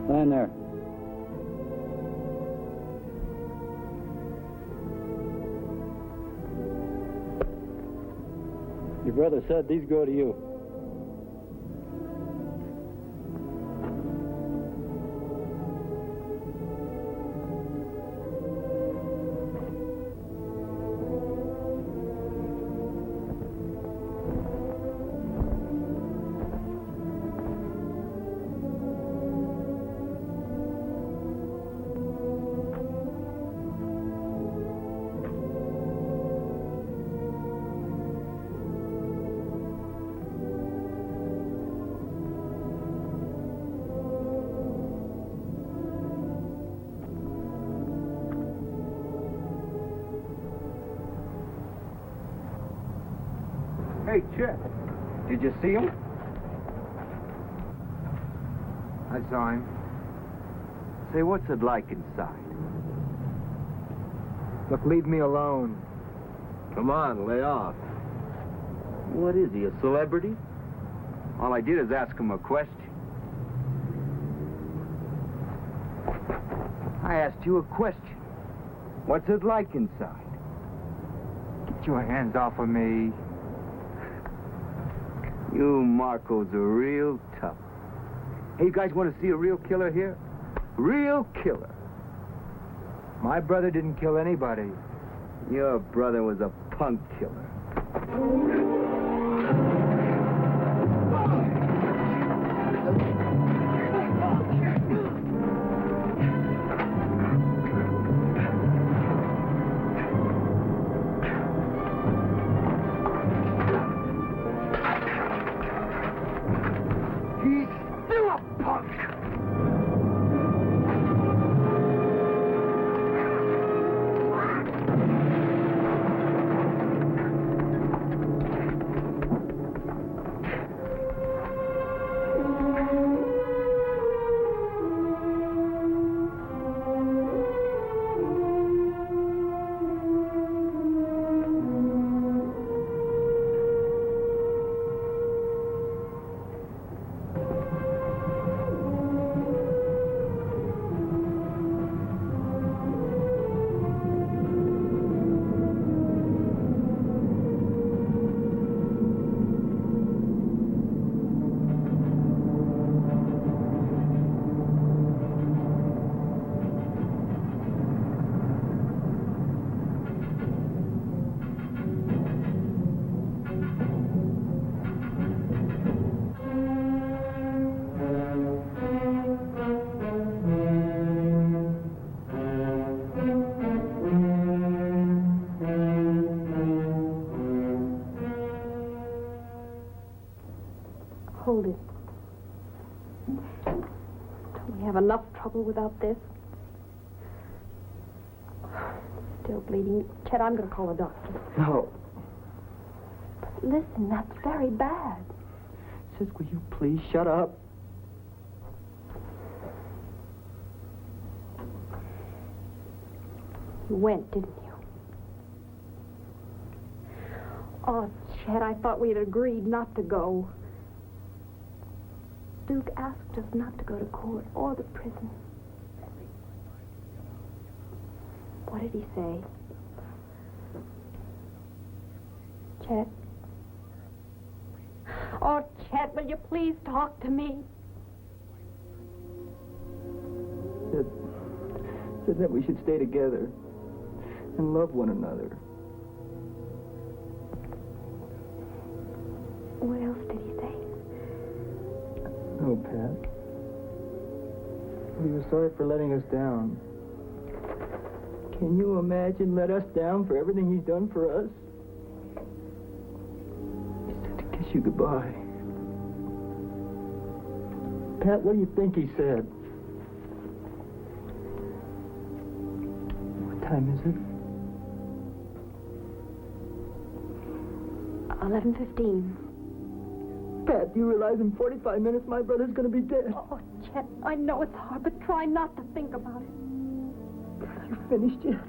Stand there. Your brother said these go to you. Hey, Chet, did you see him? I saw him. Say, what's it like inside? Look, leave me alone. Come on, lay off. What is he, a celebrity? All I did is ask him a question. I asked you a question. What's it like inside? Get your hands off of me. You Marcos are real tough. Hey, you guys want to see a real killer here? Real killer. My brother didn't kill anybody. Your brother was a punk killer. Hold it. Don't we have enough trouble without this? Still bleeding. Chet, I'm going to call a doctor. No. But listen, that's very bad. Sis, will you please shut up? You went, didn't you? Oh, Chet, I thought we had agreed not to go. Duke asked us not to go to court or the prison. What did he say? Chet? Oh, Chet, will you please talk to me? Said that we should stay together and love one another. What else did he say? No, Pat. We were sorry for letting us down. Can you imagine let us down for everything he's done for us? He said to kiss you goodbye. Pat, what do you think he said? What time is it? 11:15. Pat, do you realize in 45 minutes my brother's gonna be dead? Oh, Chet, I know it's hard, but try not to think about it. You finished yet?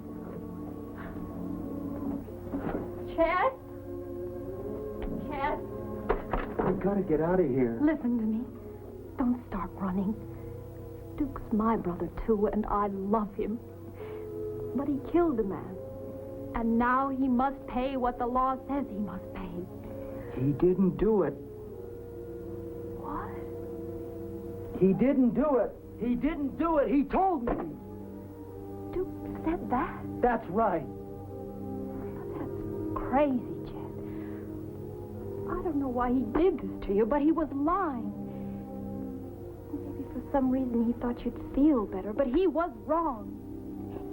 Chet? Chet? We gotta get out of here. Listen to me. Don't start running. Duke's my brother, too, and I love him. But he killed a man. And now he must pay what the law says he must pay. He didn't do it. What? He didn't do it. He didn't do it. He told me. Duke said that? That's right. That's crazy, Chet. I don't know why he did this to you, but he was lying. Maybe for some reason he thought you'd feel better, but he was wrong.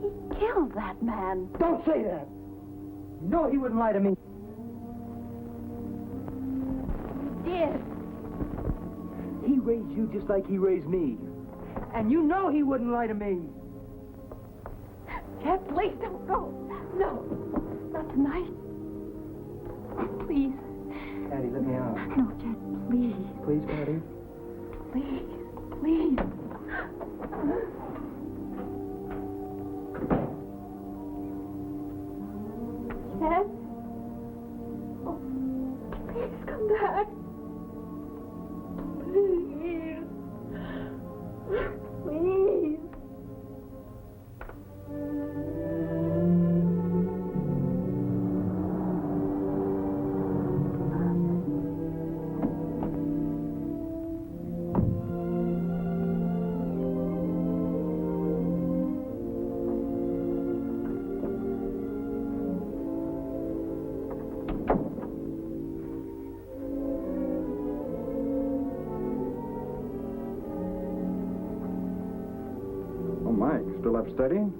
He killed that man. Don't say that. You know he wouldn't lie to me. He did. He raised you just like he raised me. And you know he wouldn't lie to me. Chet, please don't go. No, not tonight. Please. Patty, let me out. No, Chet, please. Please, Patty. Please, please. Chet? Oh, please come back. Please. Please. Oh, Mike, still up studying?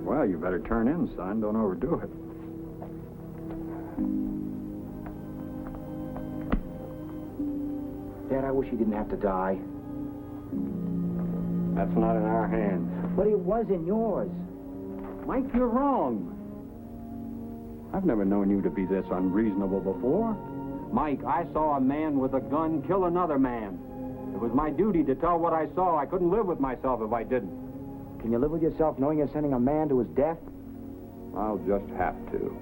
Well, you better turn in, son. Don't overdo it. Dad, I wish he didn't have to die. That's not in our hands. But it was in yours. Mike, you're wrong. I've never known you to be this unreasonable before. Mike, I saw a man with a gun kill another man. It was my duty to tell what I saw. I couldn't live with myself if I didn't. Can you live with yourself knowing you're sending a man to his death? I'll just have to.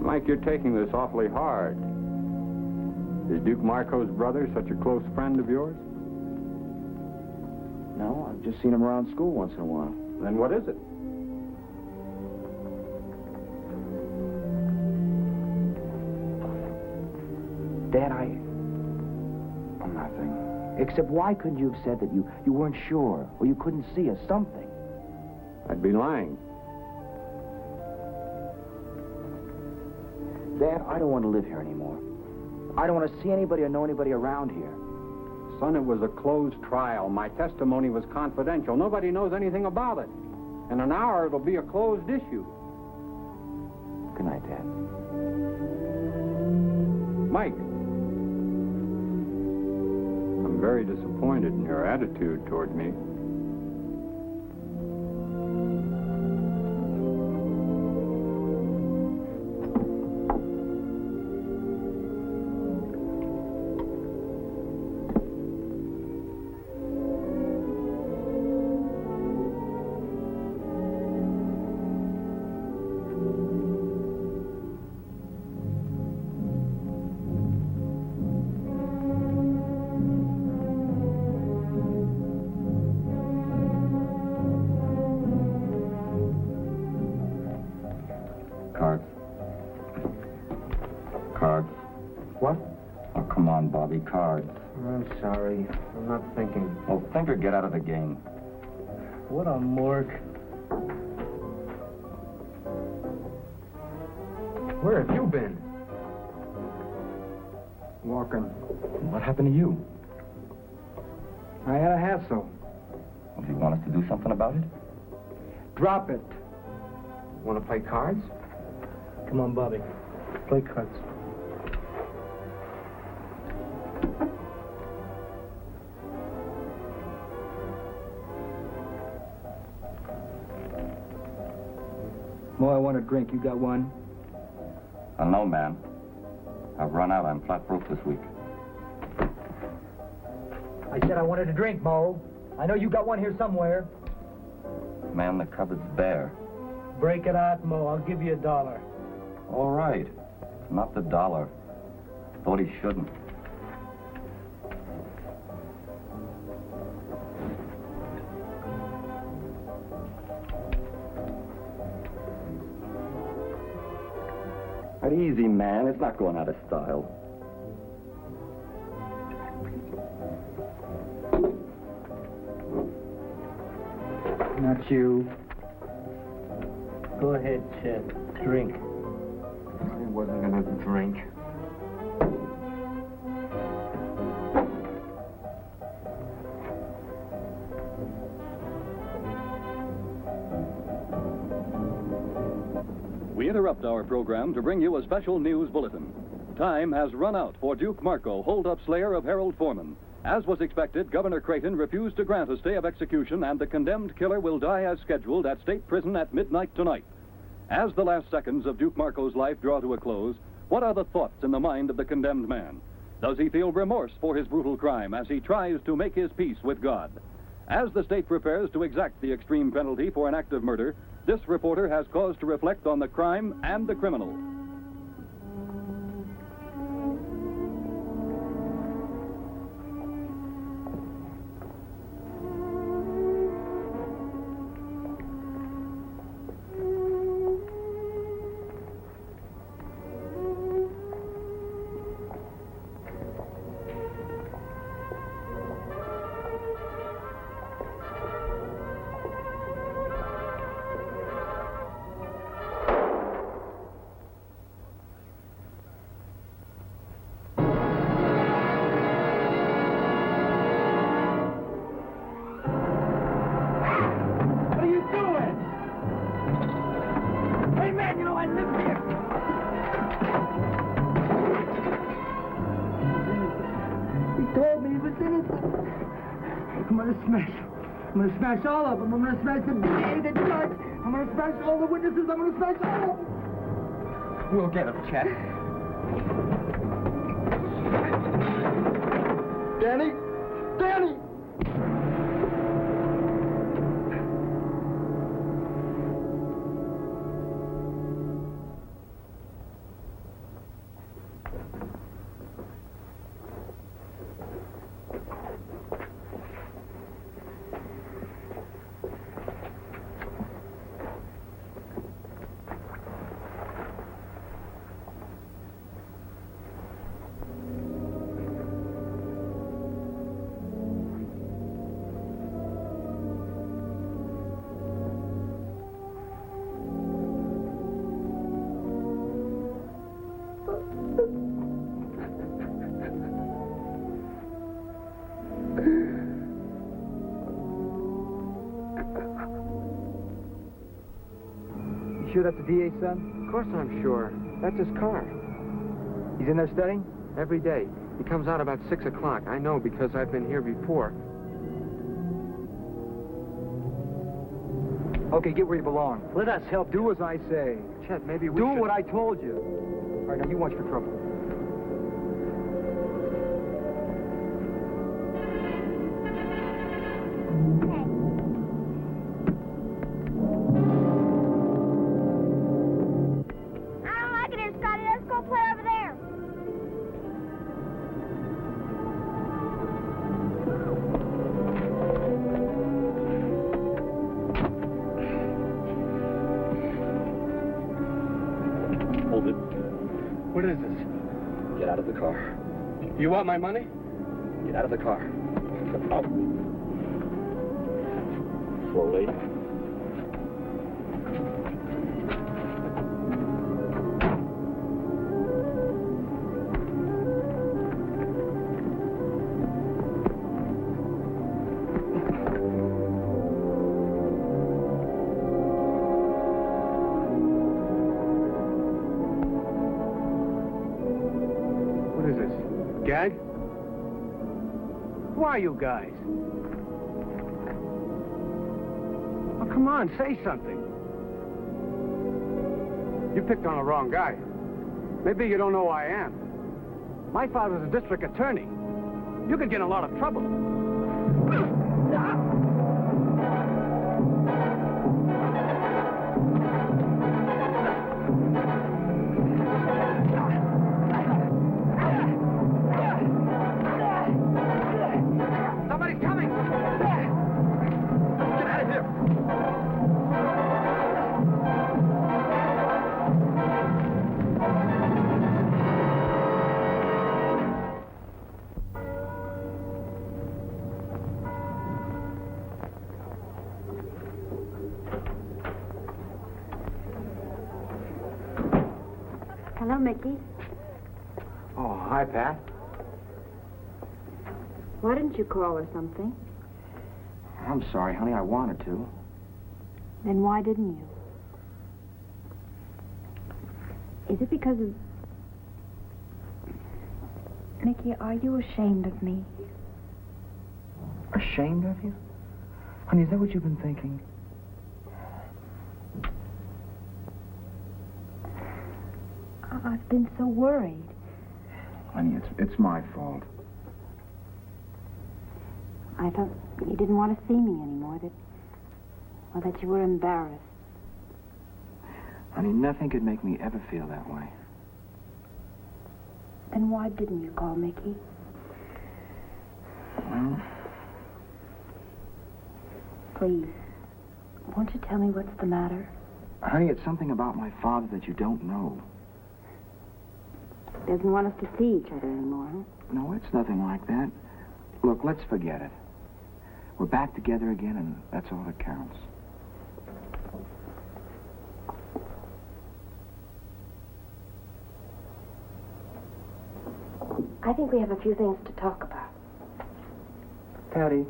Mike, you're taking this awfully hard. Is Duke Marco's brother such a close friend of yours? No, I've just seen him around school once in a while. Then what is it? Dad, nothing. Except why couldn't you have said that you weren't sure, or you couldn't see us, something? I'd be lying. Dad, I don't want to live here anymore. I don't want to see anybody or know anybody around here. Son, it was a closed trial. My testimony was confidential. Nobody knows anything about it. In an hour, it'll be a closed issue. Good night, Dad. Mike. I'm very disappointed in your attitude toward me. Cards. Cards. What? Oh, come on, Bobby, cards. I'm sorry. I'm not thinking. Oh, think or get out of the game. What a mork. Where have you been? Walking. What happened to you? I had a hassle. Well, do you want us to do something about it? Drop it. Want to play cards? Come on, Bobby. Play cards. Mo, I want a drink. You got one? No, man. I've run out. I'm flat broke this week. I said I wanted a drink, Mo. I know you got one here somewhere. Man, the cupboard's bare. Break it out, Mo. I'll give you $1. All right. It's not the dollar. Thought he shouldn't. Easy, man. It's not going out of style. Not you. Go ahead, Chet. Drink. I wasn't gonna drink. We interrupt our program to bring you a special news bulletin. Time has run out for Duke Marco, hold-up slayer of Harold Foreman. As was expected, Governor Creighton refused to grant a stay of execution, and the condemned killer will die as scheduled at state prison at midnight tonight. As the last seconds of Duke Marco's life draw to a close, what are the thoughts in the mind of the condemned man? Does he feel remorse for his brutal crime as he tries to make his peace with God? As the state prepares to exact the extreme penalty for an act of murder, this reporter has cause to reflect on the crime and the criminal. I'm gonna smash all of them. I'm gonna smash the DA, the judge. I'm gonna smash all the witnesses. I'm gonna smash all of them. We'll get him, Chet. Danny! Danny! Sure that's the DA's son? Of course I'm sure. That's his car. He's in there studying? Every day. He comes out about 6 o'clock. I know because I've been here before. Okay, get where you belong. Let us help. Do as I say. Chet, maybe we Do should... what I told you. All right, now you watch for trouble. What is this? Get out of the car. You want my money? Get out of the car. Oh. Slowly. What is this? Gag? Who are you guys? Oh, come on, say something. You picked on the wrong guy. Maybe you don't know who I am. My father's a district attorney. You could get in a lot of trouble. Somebody's coming! Get out of here! Hello, Mickey. Oh, hi, Pat. Why didn't you call or something? I'm sorry, honey. I wanted to. Then why didn't you? Is it because of... Mickey, are you ashamed of me? Ashamed of you? Honey, is that what you've been thinking? I've been so worried. Honey, it's my fault. I thought you didn't want to see me anymore, that you were embarrassed. Honey, nothing could make me ever feel that way. Then why didn't you call, Mickey? Well, Please, won't you tell me what's the matter? honey, it's something about my father that you don't know. Doesn't want us to see each other anymore, huh? No, it's nothing like that. Look, let's forget it. We're back together again, and that's all that counts. I think we have a few things to talk about. Patty,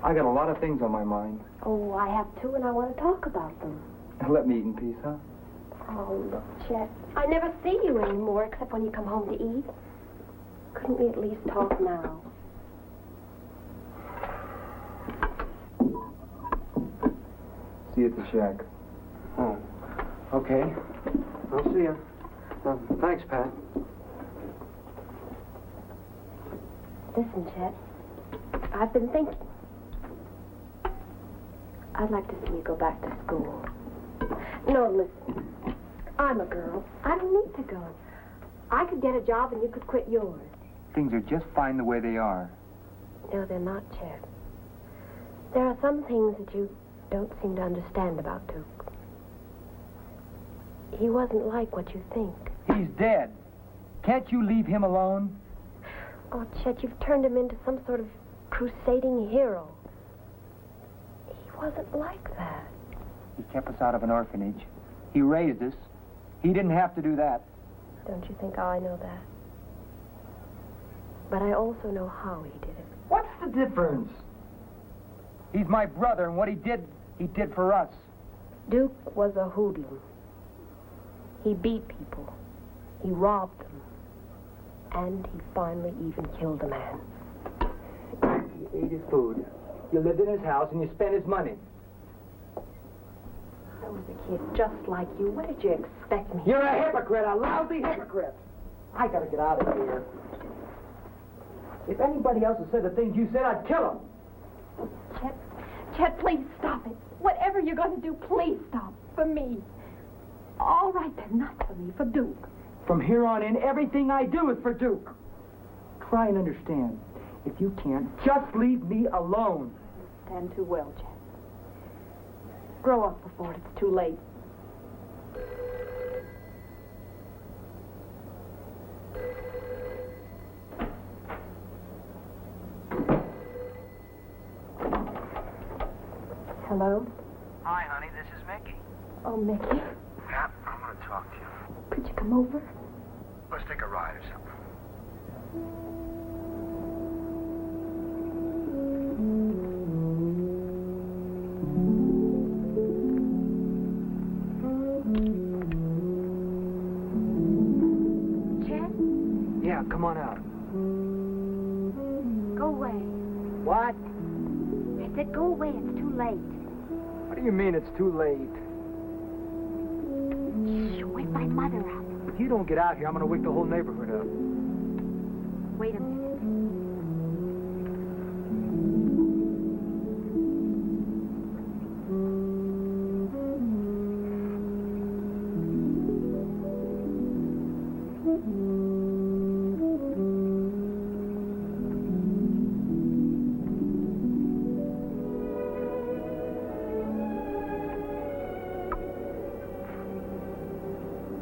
I got a lot of things on my mind. Oh, I have too, and I want to talk about them. Let me eat in peace, huh? Oh, look, Chet. I never see you anymore except when you come home to eat. Couldn't we at least talk now? See you at the shack. Oh, okay. I'll see you. Thanks, Pat. Listen, Chet. I've been thinking. I'd like to see you go back to school. No, listen. I'm a girl. I don't need to go. I could get a job and you could quit yours. Things are just fine the way they are. No, they're not, Chet. There are some things that you don't seem to understand about Duke. He wasn't like what you think. He's dead. Can't you leave him alone? Oh, Chet, you've turned him into some sort of crusading hero. He wasn't like that. He kept us out of an orphanage. He raised us. He didn't have to do that. Don't you think I know that? But I also know how he did it. What's the difference? He's my brother, and what he did for us. Duke was a hoodlum. He beat people. He robbed them. And he finally even killed a man. You ate his food. You lived in his house, and you spent his money. I was a kid just like you. What did you expect me? You're a hypocrite, a lousy hypocrite. I gotta get out of here. If anybody else had said the things you said, I'd kill them. Chet, please stop it. Whatever you're going to do, please stop. For me. All right, then, not for me, for Duke. From here on in, everything I do is for Duke. Try and understand. If you can't, just leave me alone. Stand too well, Chet. Grow up before it's too late. Hello? Hi, honey, this is Mickey. Oh, Mickey. Pat, I want to talk to you. Could you come over? Let's take a ride or something. Chet? Yeah, come on out. Go away. What? I said go away. It's too late. What do you mean it's too late? Shh, wake my mother up. If you don't get out here, I'm gonna wake the whole neighborhood up. Wait a minute.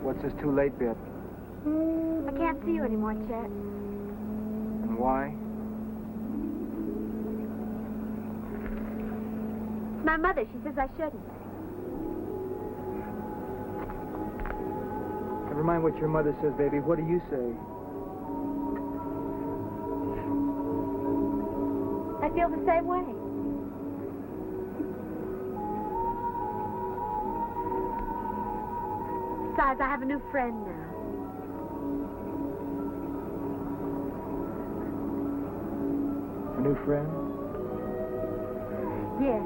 What's this too late bit? I can't see you anymore, Chet. And why? My mother, she says I shouldn't. Never mind what your mother says, baby. What do you say? I feel the same way. Besides, I have a new friend now. A new friend? Yes.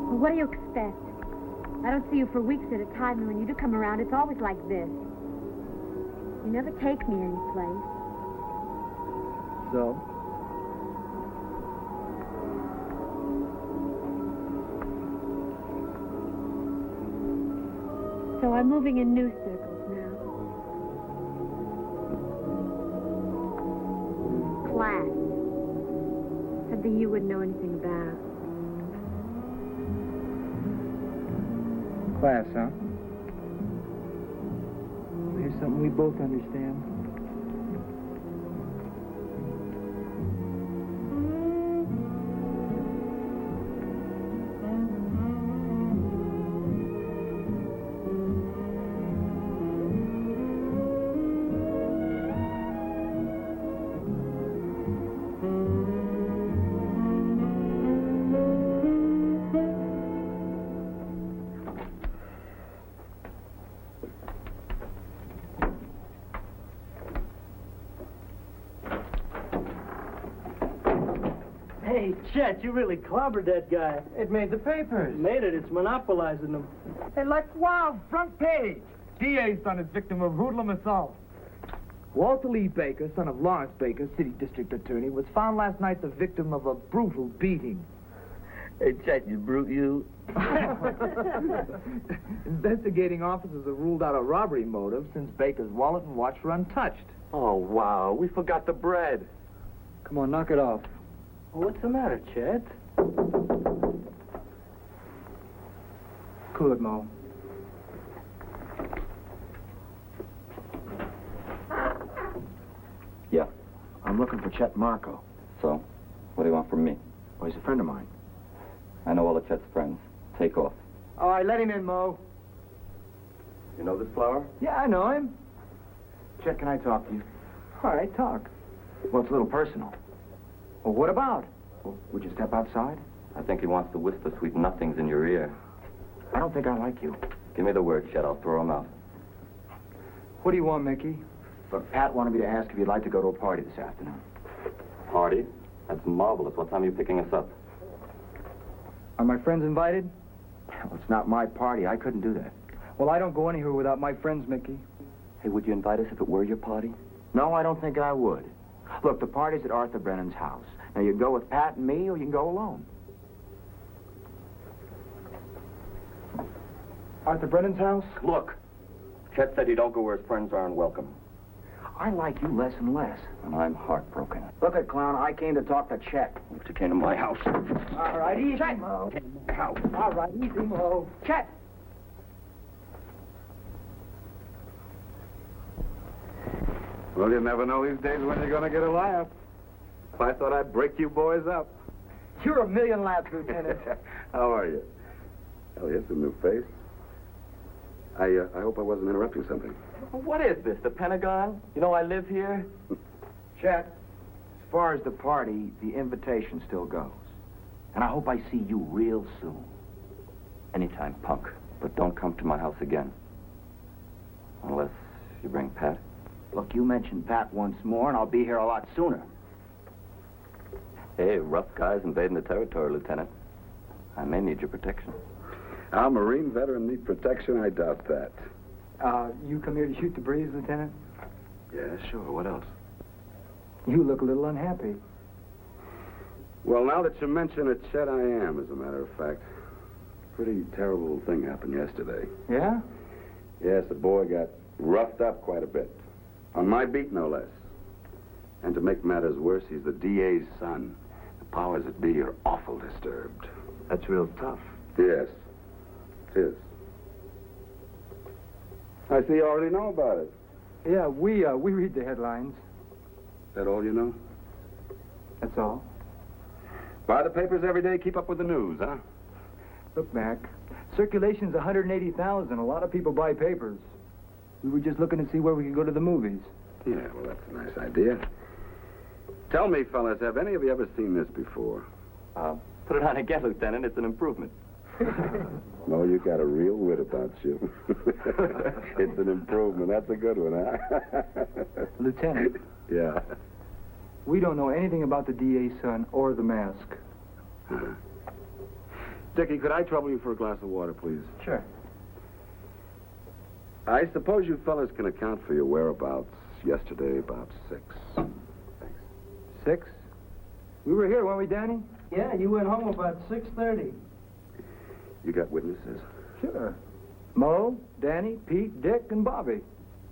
Well, what do you expect? I don't see you for weeks at a time, and when you do come around, it's always like this. You never take me anyplace. So? So I'm moving in new circles now. Class. Something you wouldn't know anything about. Class, huh? Here's something we both understand. Hey, Chet, you really clobbered that guy. It made the papers. Made it. It's monopolizing them. Hey, like, wow, front page. DA's son is victim of hoodlum assault. Walter Lee Baker, son of Lawrence Baker, city district attorney, was found last night the victim of a brutal beating. Hey, Chet, you brute, you. Investigating officers have ruled out a robbery motive since Baker's wallet and watch were untouched. Oh, wow. We forgot the bread. Come on, knock it off. Well, what's the matter, Chet? Cool it, Mo. Yeah. I'm looking for Chet Marco. So, what do you want from me? Oh, he's a friend of mine. I know all of Chet's friends. Take off. All right, let him in, Mo. You know this flower? Yeah, I know him. Chet, can I talk to you? All right, talk. Well, it's a little personal. Well, what about? Well, would you step outside? I think he wants to whisper sweet nothings in your ear. I don't think I like you. Give me the word, Chet. I'll throw him out. What do you want, Mickey? Look, Pat wanted me to ask if you'd like to go to a party this afternoon. Party? That's marvelous. What time are you picking us up? Are my friends invited? Well, it's not my party. I couldn't do that. Well, I don't go anywhere without my friends, Mickey. Hey, would you invite us if it were your party? No, I don't think I would. Look, the party's at Arthur Brennan's house. Now, you can go with Pat and me, or you can go alone. Arthur Brennan's house? Look, Chet said you don't go where his friends aren't welcome. I like you less and less. And I'm heartbroken. Look at Clown, I came to talk to Chet. You came to my house. All right, easy, Mo. All right, easy, Mo. Chet! Well, you never know these days when you're going to get a laugh. I thought I'd break you boys up. You're a million laughs, Lieutenant. How are you? Oh, here's a new face. I hope I wasn't interrupting something. What is this, the Pentagon? You know I live here? Chet, as far as the party, the invitation still goes. And I hope I see you real soon. Anytime, punk. But don't come to my house again. Unless you bring Pat. Look, you mentioned Pat once more, and I'll be here a lot sooner. Hey, rough guys invading the territory, Lieutenant. I may need your protection. Our Marine veteran need protection? I doubt that. You come here to shoot the breeze, Lieutenant? Yeah, sure. What else? You look a little unhappy. Well, now that you mention it, Chet, I am, as a matter of fact. Pretty terrible thing happened yesterday. Yeah? Yes, the boy got roughed up quite a bit. On my beat, no less. And to make matters worse, he's the DA's son. The powers that be are awful disturbed. That's real tough. Yes, it is. I see you already know about it. Yeah, we read the headlines. Is that all you know? That's all. Buy the papers every day, keep up with the news, huh? Look, Mac, circulation's 180,000. A lot of people buy papers. We were just looking to see where we could go to the movies. Yeah, well, that's a nice idea. Tell me, fellas, have any of you ever seen this before? Put it on again, Lieutenant. It's an improvement. No, you got a real wit about you. It's an improvement. That's a good one, huh? Lieutenant, Yeah. we don't know anything about the DA's son or the mask. Dickie, could I trouble you for a glass of water, please? Sure. I suppose you fellas can account for your whereabouts yesterday about 6. 6? We were here, weren't we, Danny? Yeah, you went home about 6:30. You got witnesses? Sure. Mo, Danny, Pete, Dick, and Bobby.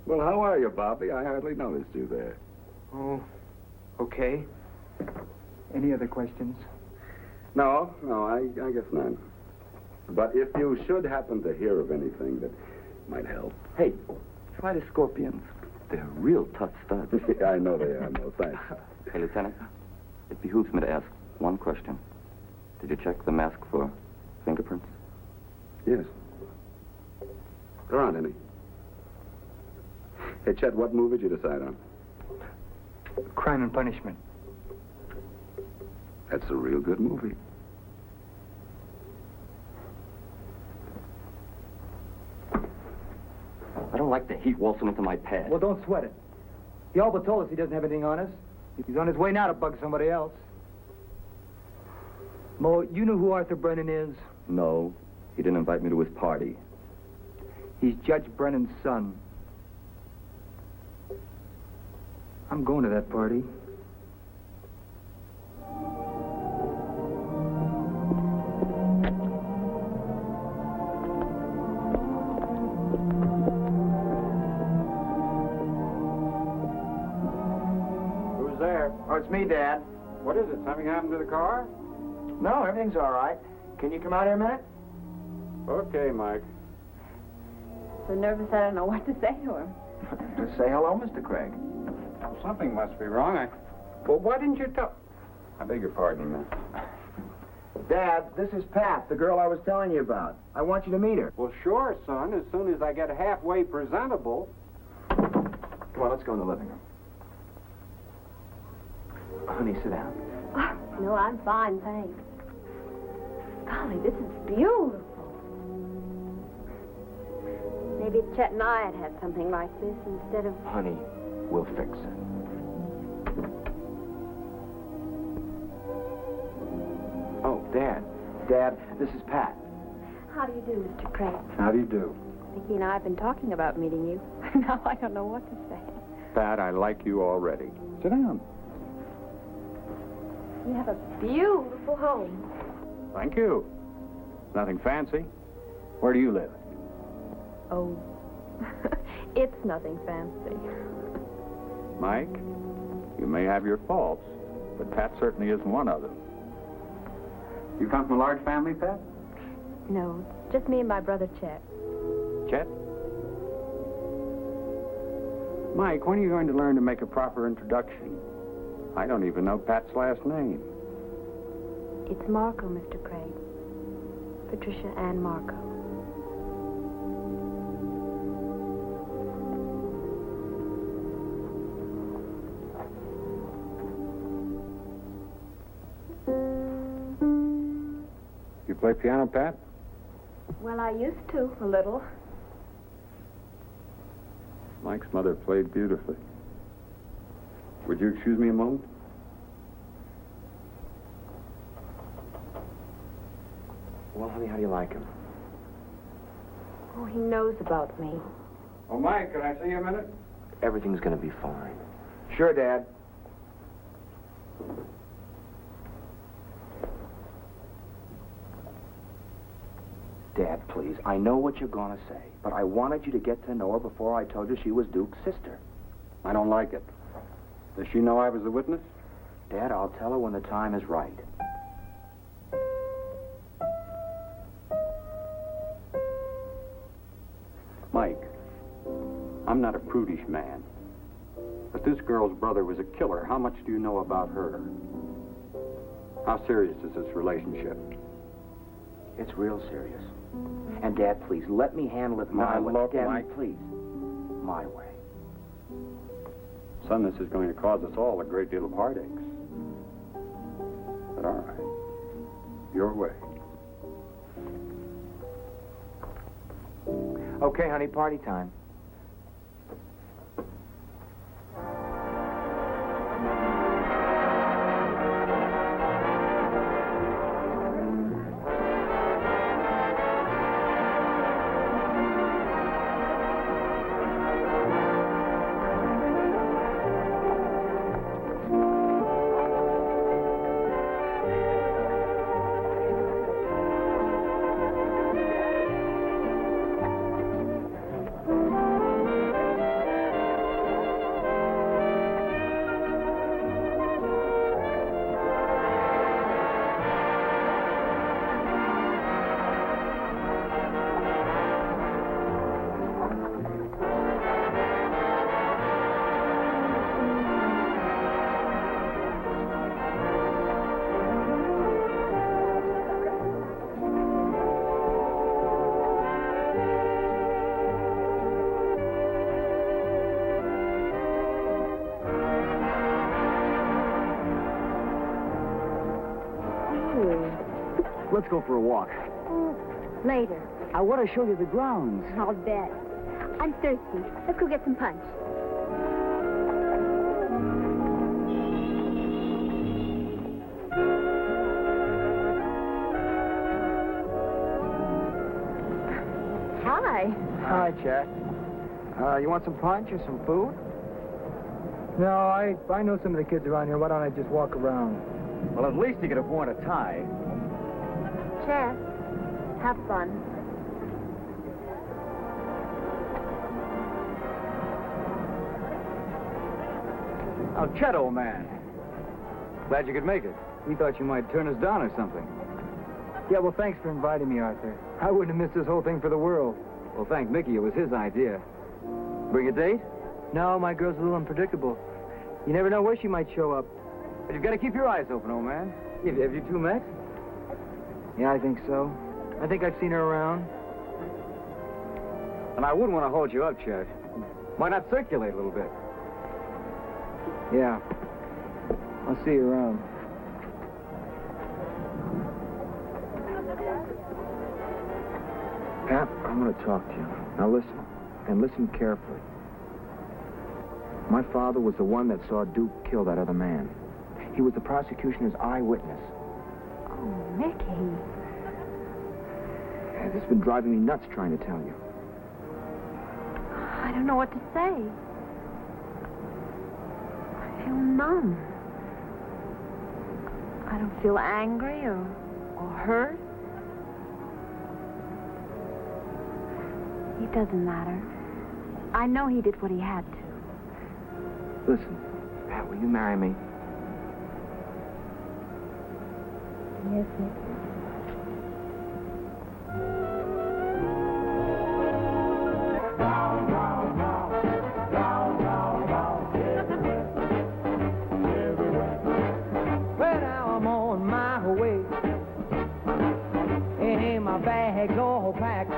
Well, how are you, Bobby? I hardly noticed you there. Oh, okay. Any other questions? No, I guess none. But if you should happen to hear of anything that might help. Hey, try the Scorpions. They're real tough studs. Yeah, I know they are. No, thanks. Hey, Lieutenant, it behooves me to ask one question. Did you check the mask for fingerprints? Yes. There aren't any. Hey, Chet, what movie did you decide on? Crime and Punishment. That's a real good movie. I don't like the heat waltzing into my pad. Well, don't sweat it. He all but told us he doesn't have anything on us. He's on his way now to bug somebody else. Mo, you know who Arthur Brennan is? No, he didn't invite me to his party. He's Judge Brennan's son. I'm going to that party. Who's there? Oh, it's me, Dad. What is it? Something happened to the car? No, everything's all right. Can you come out here a minute? Okay, Mike. So nervous I don't know what to say to him. Just say hello, Mr. Craig. Well, something must be wrong. Well, why didn't you tell... I beg your pardon, man. Dad, this is Pat, the girl I was telling you about. I want you to meet her. Well, sure, son. As soon as I get halfway presentable. Come on, let's go in the living room. Honey, sit down. Oh, no, I'm fine, thanks. Golly, this is beautiful. Maybe Chet and I had had something like this instead of... Honey, we'll fix it. Oh, Dad. Dad, this is Pat. How do you do, Mr. Craig? How do you do? Vicki and I have been talking about meeting you. Now I don't know what to say. Pat, I like you already. Sit down. You have a beautiful home. Thank you. Nothing fancy. Where do you live? Oh, it's nothing fancy. Mike, you may have your faults, but Pat certainly isn't one of them. You come from a large family, Pat? No, just me and my brother Chet. Chet? Mike, when are you going to learn to make a proper introduction? I don't even know Pat's last name. It's Marco, Mr. Craig. Patricia Ann Marco. You play piano, Pat? Well, I used to, a little. Mike's mother played beautifully. Would you excuse me a moment? Well, honey, how do you like him? Oh, he knows about me. Oh, Mike, can I see you a minute? Everything's gonna be fine. Sure, Dad. Dad, please, I know what you're gonna say, but I wanted you to get to know her before I told you she was Duke's sister. I don't like it. Does she know I was the witness? Dad, I'll tell her when the time is right. Mike, I'm not a prudish man. But this girl's brother was a killer. How much do you know about her? How serious is this relationship? It's real serious. And, Dad, please, let me handle it my way. Look, Dad, Mike. please. My way. Son, this is going to cause us all a great deal of heartaches. But all right. Your way. Okay, honey, party time. Let's go for a walk. Later. I want to show you the grounds. I'll bet. I'm thirsty. Let's go get some punch. Hi. Hi, Chet. You want some punch or some food? No, I know some of the kids around here. Why don't I just walk around? Well, at least you could have worn a tie. Chet, have fun. Oh, Chet, old man. Glad you could make it. We thought you might turn us down or something. Yeah, well, thanks for inviting me, Arthur. I wouldn't have missed this whole thing for the world. Well, thank Mickey. It was his idea. Bring a date? No, my girl's a little unpredictable. You never know where she might show up. But you've got to keep your eyes open, old man. Have you two met? Yeah, I think so. I think I've seen her around. And I wouldn't want to hold you up, Chet. Why not circulate a little bit? Yeah. I'll see you around. Pat, I'm going to talk to you. Now listen, and listen carefully. My father was the one that saw Duke kill that other man. He was the prosecutioner's eyewitness. Oh, Mickey. And it's been driving me nuts trying to tell you. I don't know what to say. I feel numb. I don't feel angry or hurt. It doesn't matter. I know he did what he had to. Listen, Pat, will you marry me? Yes, Nick. Well, now I'm on my way, and my bag's all packed.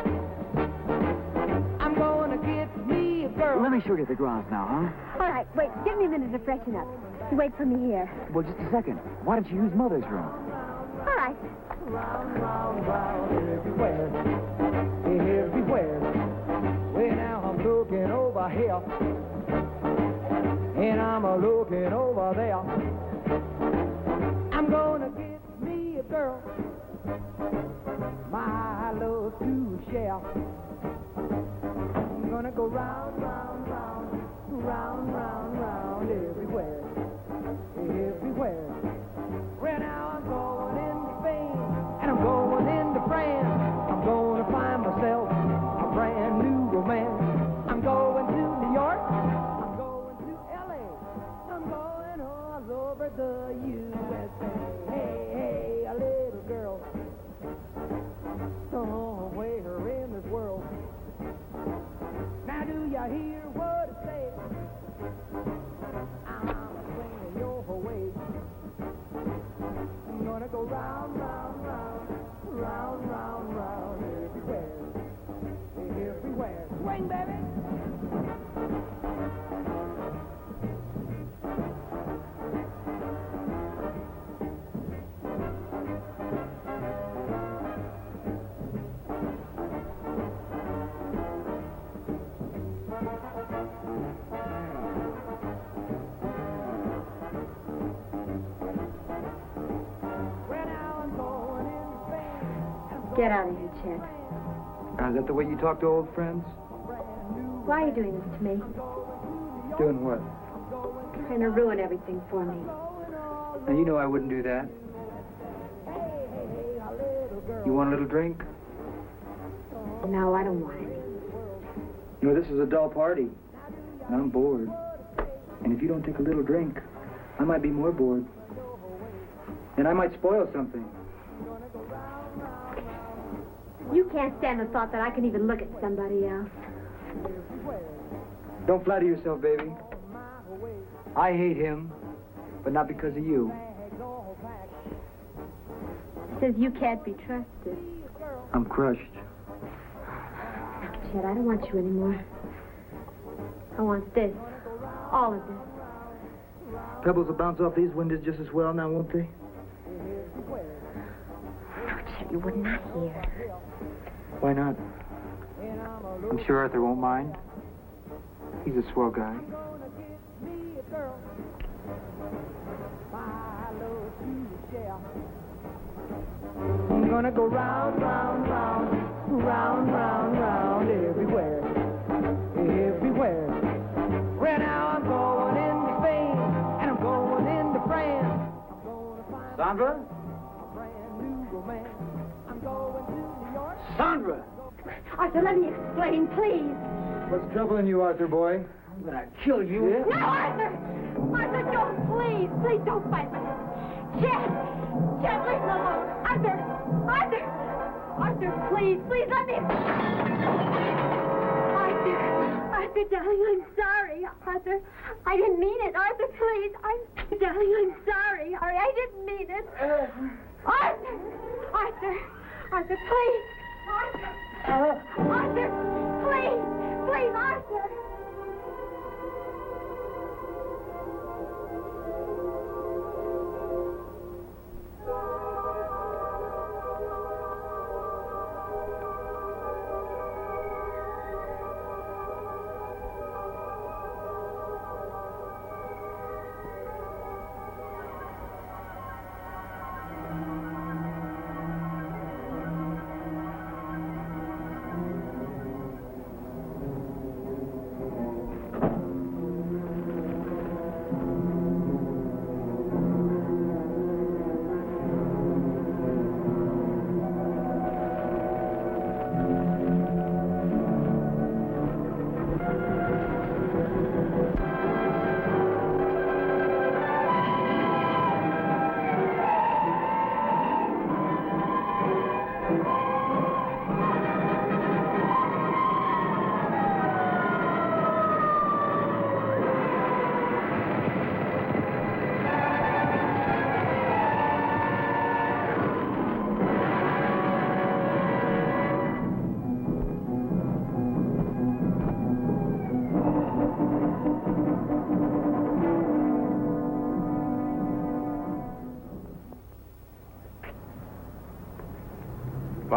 I'm gonna get me a girl. Let me show you the grounds now, huh? All right, wait. Give me a minute to freshen up. You wait for me here. Well, just a second. Why don't you use Mother's room? All right. Round, round, round, everywhere, everywhere. Well, now I'm looking over here, and I'm looking over there. I'm gonna get me a girl, my love to share. I'm gonna go round, round, round, round, round, round, everywhere, everywhere. Well, now I'm going into Spain, and I'm going into France. I'm gonna find myself a brand new romance. I'm going to New York, I'm going to L.A., I'm going all over the USA. Hey, hey, a little girl, somewhere in this world. Now do you hear what I say? I'm swinging your way. I'm gonna go round, round, round, round, round, round, everywhere, everywhere. Swing, baby! Get out of here, Chet. Now, is that the way you talk to old friends? Why are you doing this to me? Doing what? Trying to ruin everything for me. Now, you know I wouldn't do that. You want a little drink? No, I don't want any. You know, this is a dull party, and I'm bored. And if you don't take a little drink, I might be more bored. And I might spoil something. You can't stand the thought that I can even look at somebody else. Don't flatter yourself, baby. I hate him, but not because of you. Says you can't be trusted. I'm crushed. Chet, I don't want you anymore. I want this. All of this. Pebbles will bounce off these windows just as well now, won't they? No, Chet, you would not hear. Why not? I'm sure Arthur won't mind. He's a swell guy. I'm gonna go round, round, round, round, round, round, everywhere, everywhere. Right now I'm going into Spain, and I'm going into France. I'm gonna find Sandra? a brand new romance. I'm going to New York. Sandra! Arthur, let me explain, please. What's troubling you, Arthur boy? I'm gonna kill you. No, Arthur! Arthur, don't, please. Please don't fight me. Chet! Chet, leave me alone. Arthur! Arthur! Arthur, please, please let me... Arthur! Arthur, darling, I'm sorry. Arthur, I didn't mean it. Arthur, please. Darling, I'm sorry. I didn't mean it. Arthur! Arthur! Arthur, please! Arthur! Arthur! Please! Please, Arthur!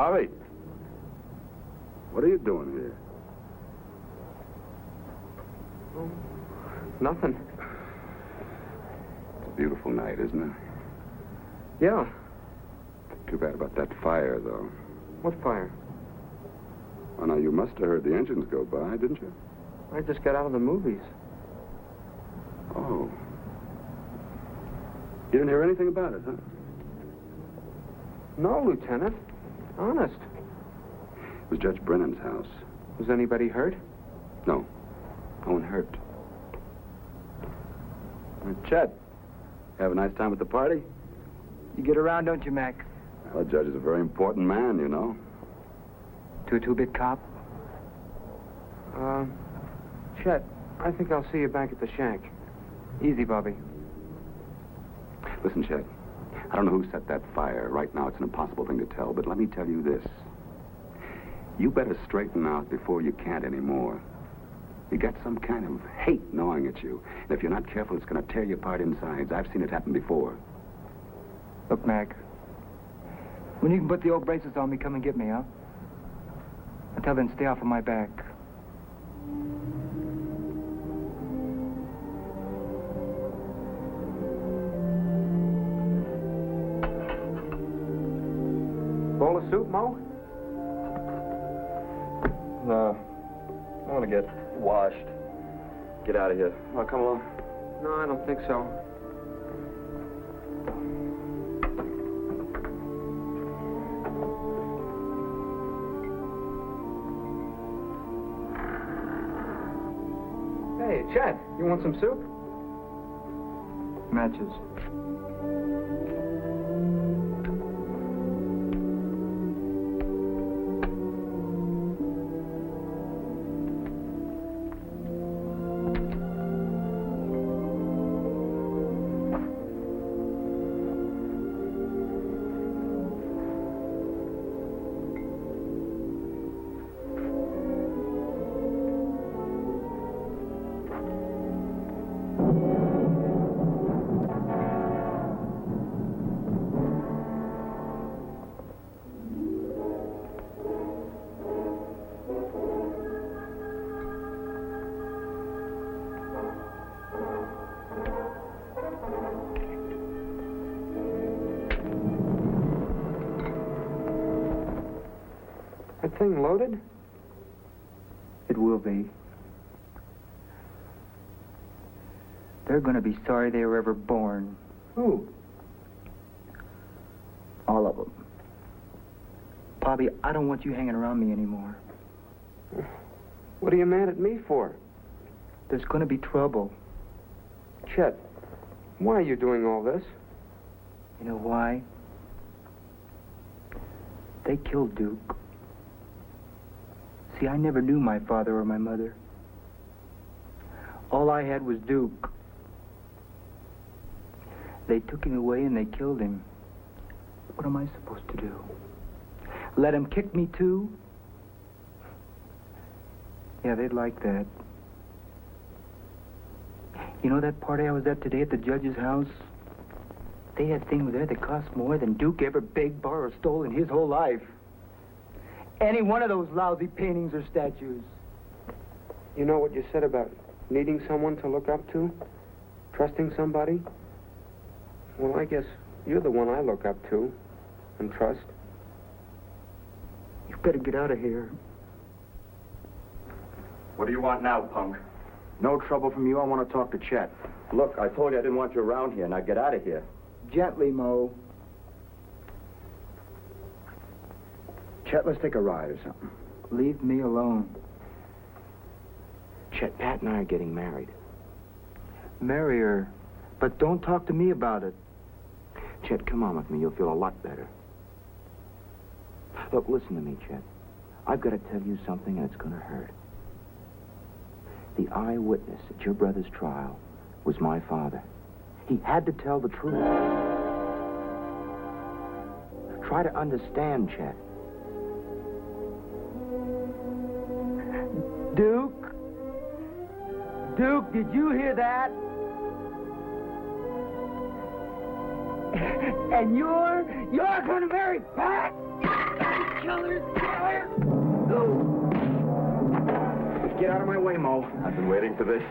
Bobby, what are you doing here? Nothing. It's a beautiful night, isn't it? Yeah. Too bad about that fire, though. What fire? Well, now, you must have heard the engines go by, didn't you? I just got out of the movies. Oh. You didn't hear anything about it, huh? No, Lieutenant. Honest. It was Judge Brennan's house. Was anybody hurt? No. No one hurt. Chet. Have a nice time at the party? You get around, don't you, Mac? Well, the judge is a very important man, you know. To a two-bit cop? Chet, I think I'll see you back at the shack. Easy, Bobby. Listen, Chet, I don't know who set that fire. Right now, it's an impossible thing to tell, but let me tell you this. You better straighten out before you can't anymore. You got some kind of hate gnawing at you. And if you're not careful, it's going to tear you apart insides. I've seen it happen before. Look, Mac. When you can put the old braces on me, come and get me, huh? Until then, stay off of my back. Bowl of soup, Mo? No. I want to get washed. Get out of here. Want to come along? No, I don't think so. Hey, Chet, you want some soup? Matches. That thing loaded? It will be. They're going to be sorry they were ever born. Who? All of them. Bobby, I don't want you hanging around me anymore. What are you mad at me for? There's going to be trouble. Chet, why are you doing all this? You know why? They killed Duke. See, I never knew my father or my mother. All I had was Duke. They took him away and they killed him. What am I supposed to do? Let him kick me too? Yeah, they'd like that. You know that party I was at today at the judge's house? They had things there that cost more than Duke ever begged, borrowed, or stole in his whole life. Any one of those lousy paintings or statues. You know what you said about needing someone to look up to? Trusting somebody? Well, I guess you're the one I look up to and trust. You better get out of here. What do you want now, punk? No trouble from you. I want to talk to Chet. Look, I told you I didn't want you around here. Now get out of here. Gently, Mo. Chet, let's take a ride or something. Leave me alone. Chet, Pat and I are getting married. Marry her. But don't talk to me about it. Chet, come on with me. You'll feel a lot better. Look, listen to me, Chet. I've got to tell you something, and it's going to hurt. The eyewitness at your brother's trial was my father. He had to tell the truth. Try to understand, Chet. Duke? Duke, did you hear that? And you're gonna marry Pat? colors, colors. Get out of my way, Mo. I've been waiting for this.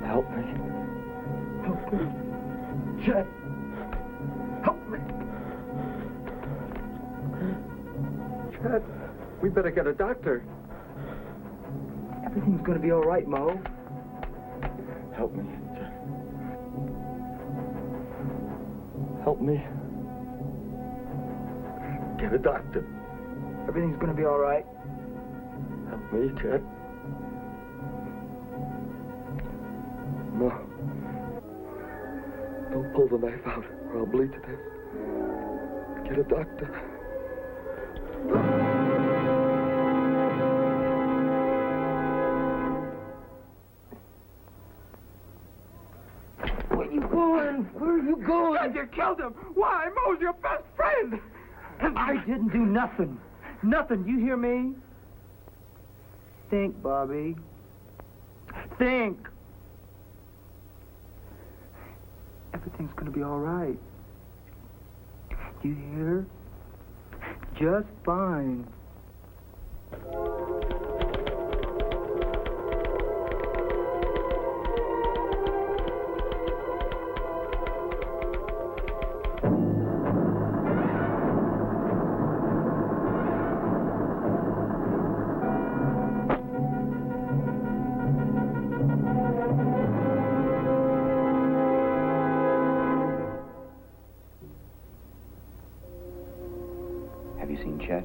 Help me. Help me. Chet. Help me. Chet, we better get a doctor. Everything's gonna be all right, Mo. Help me. Help me. Get a doctor. Everything's gonna be all right. Help me, Chet. No. Don't pull the knife out or I'll bleed to death. Get a doctor. Where you going? Where are you going? You killed him. Why? Mo's your best friend. I didn't do nothing. Nothing. You hear me? Think, Bobby. Think. Everything's gonna be all right. You hear? Just fine. Have you seen Chet?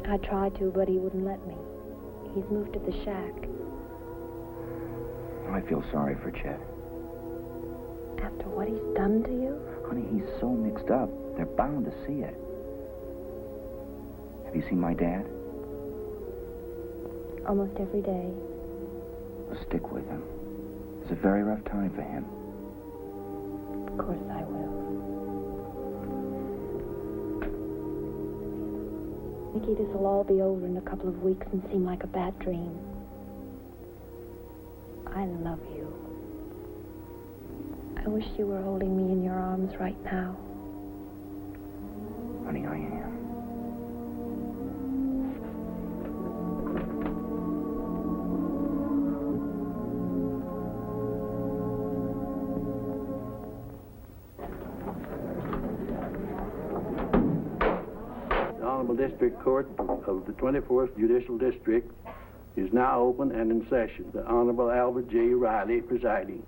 I tried to, but he wouldn't let me. He's moved to the shack. I feel sorry for Chet. After what he's done to you? Honey, he's so mixed up. They're bound to see it. Have you seen my dad? Almost every day. Well, stick with him. It's a very rough time for him. Of course I will. Mickey, this will all be over in a couple of weeks and seem like a bad dream. I love you. I wish you were holding me in your arms right now. Honey, I am. District Court of the 24th Judicial District is now open and in session. The Honorable Albert J. Riley presiding.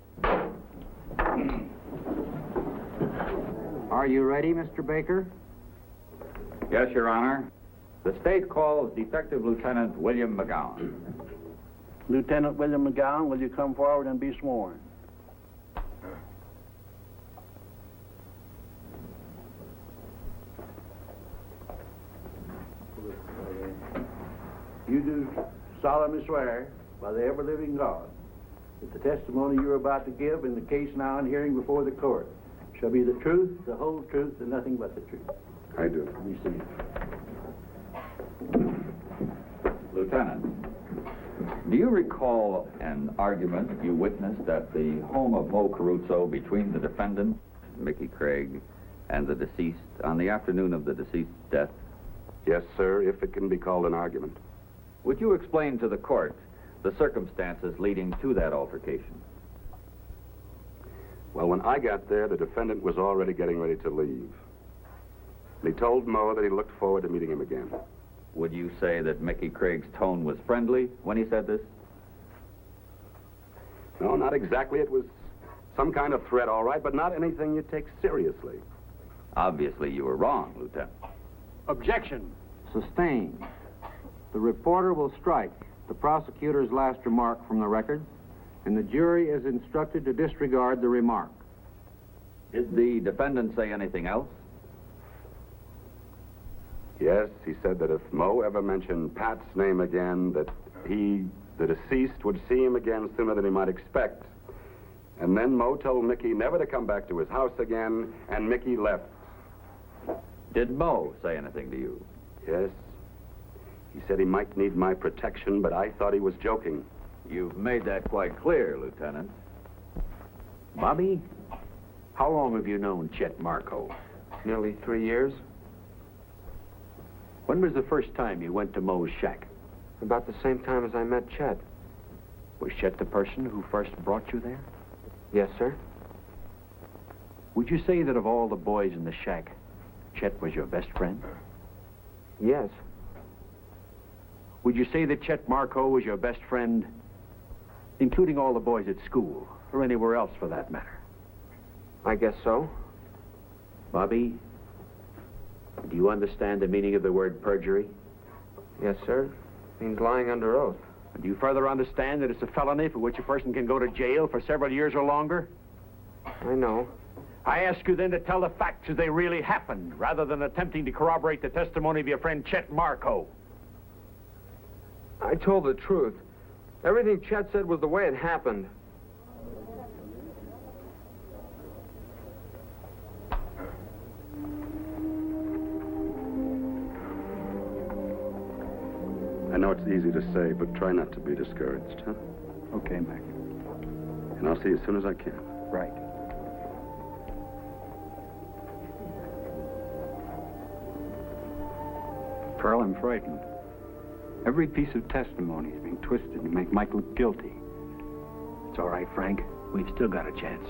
Are you ready, Mr. Baker? Yes, Your Honor. The state calls Detective Lieutenant William McGowan. Lieutenant William McGowan, will you come forward and be sworn? You do solemnly swear by the ever-living God that the testimony you are about to give in the case now in hearing before the court shall be the truth, the whole truth, and nothing but the truth. I do. Be seated. Lieutenant, do you recall an argument you witnessed at the home of Mo Caruso between the defendant, Mickey Craig, and the deceased on the afternoon of the deceased's death? Yes, sir, if it can be called an argument. Would you explain to the court the circumstances leading to that altercation? Well, when I got there, the defendant was already getting ready to leave. He told Mo that he looked forward to meeting him again. Would you say that Mickey Craig's tone was friendly when he said this? No, not exactly. It was some kind of threat, all right, but not anything you take seriously. Obviously, you were wrong, Lieutenant. Objection. Sustained. The reporter will strike the prosecutor's last remark from the record, and the jury is instructed to disregard the remark. Did the defendant say anything else? Yes, he said that if Mo ever mentioned Pat's name again, that he, the deceased, would see him again sooner than he might expect. And then Mo told Mickey never to come back to his house again, and Mickey left. Did Mo say anything to you? Yes. He said he might need my protection, but I thought he was joking. You've made that quite clear, Lieutenant. Bobby, how long have you known Chet Marco? Nearly 3 years. When was the first time you went to Mo's shack? About the same time as I met Chet. Was Chet the person who first brought you there? Yes, sir. Would you say that of all the boys in the shack, Chet was your best friend? Yes. Would you say that Chet Marco was your best friend, including all the boys at school, or anywhere else for that matter? I guess so. Bobby, do you understand the meaning of the word perjury? Yes, sir. Means lying under oath. Do you further understand that it's a felony for which a person can go to jail for several years or longer? I know. I ask you then to tell the facts as they really happened, rather than attempting to corroborate the testimony of your friend Chet Marco. I told the truth. Everything Chet said was the way it happened. I know it's easy to say, but try not to be discouraged, huh? Okay, Mac. And I'll see you as soon as I can. Right. Pearl, I'm frightened. Every piece of testimony is being twisted to make Mike look guilty. It's all right, Frank. We've still got a chance.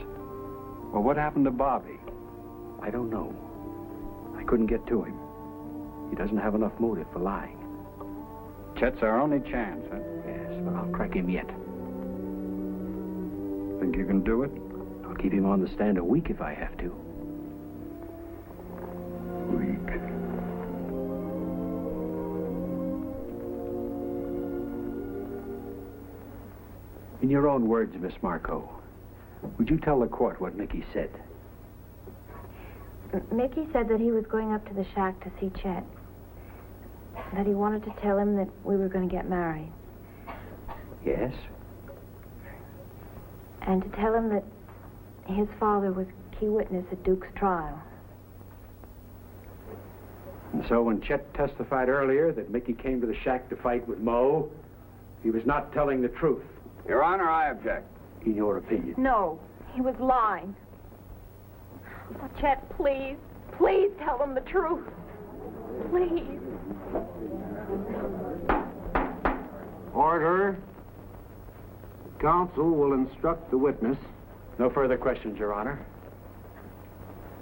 Well, what happened to Bobby? I don't know. I couldn't get to him. He doesn't have enough motive for lying. Chet's our only chance, huh? Yes, but I'll crack him yet. Think you can do it? I'll keep him on the stand a week if I have to. Weak. In your own words, Miss Marco, would you tell the court what Mickey said? Mickey said that he was going up to the shack to see Chet. That he wanted to tell him that we were going to get married. Yes? And to tell him that his father was key witness at Duke's trial. And so when Chet testified earlier that Mickey came to the shack to fight with Mo, he was not telling the truth. Your Honor, I object. In your opinion. No, he was lying. Oh, Chet, please. Please tell them the truth. Please. Order. Counsel will instruct the witness. No further questions, Your Honor.